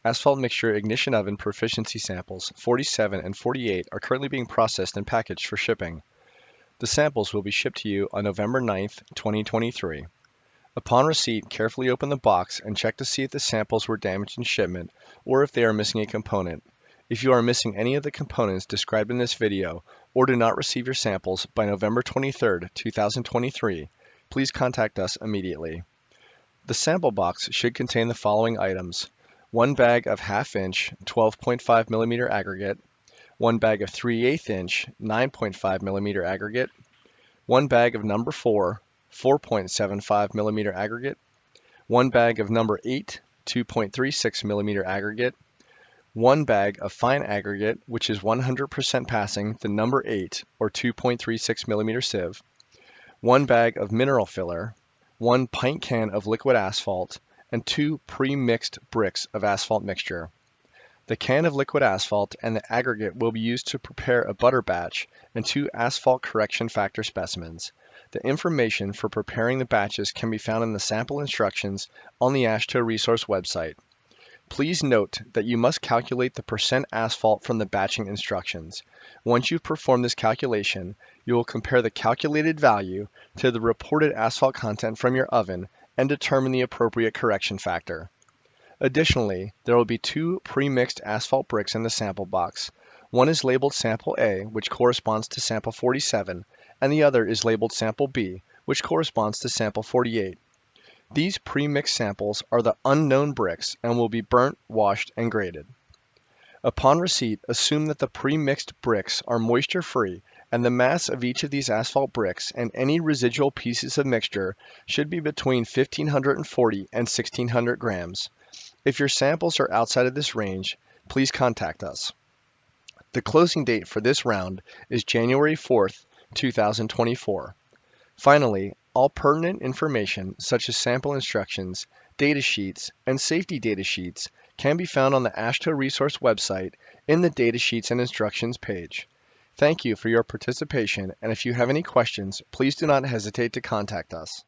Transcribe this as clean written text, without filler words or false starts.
Asphalt mixture ignition oven proficiency samples 47 and 48 are currently being processed and packaged for shipping. The samples will be shipped to you on November 9th, 2023. Upon receipt, carefully open the box and check to see if the samples were damaged in shipment or if they are missing a component. If you are missing any of the components described in this video or do not receive your samples by November 23rd, 2023, please contact us immediately. The sample box should contain the following items: 1 bag of half-inch 12.5 millimeter aggregate, 1 bag of 3/8 inch 9.5 millimeter aggregate, 1 bag of number 4 4.75 millimeter aggregate, 1 bag of number 8 2.36 millimeter aggregate, 1 bag of fine aggregate, which is 100% passing the number 8 or 2.36 millimeter sieve, 1 bag of mineral filler, 1 pint can of liquid asphalt, and 2 pre-mixed bricks of asphalt mixture. The can of liquid asphalt and the aggregate will be used to prepare a butter batch and 2 asphalt correction factor specimens. The information for preparing the batches can be found in the sample instructions on the AASHTO resource website. Please note that you must calculate the percent asphalt from the batching instructions. Once you've performed this calculation, you will compare the calculated value to the reported asphalt content from your oven and determine the appropriate correction factor. Additionally, there will be 2 pre-mixed asphalt bricks in the sample box. One is labeled Sample A, which corresponds to Sample 47, and the other is labeled Sample B, which corresponds to Sample 48. These pre-mixed samples are the unknown bricks and will be burnt, washed, and graded. Upon receipt, assume that the pre-mixed bricks are moisture-free and the mass of each of these asphalt bricks and any residual pieces of mixture should be between 1,540 and 1,600 grams. If your samples are outside of this range, please contact us. The closing date for this round is January 4th, 2024. Finally, all pertinent information such as sample instructions, data sheets, and safety data sheets can be found on the AASHTO resource website in the Data Sheets and Instructions page. Thank you for your participation, and if you have any questions, please do not hesitate to contact us.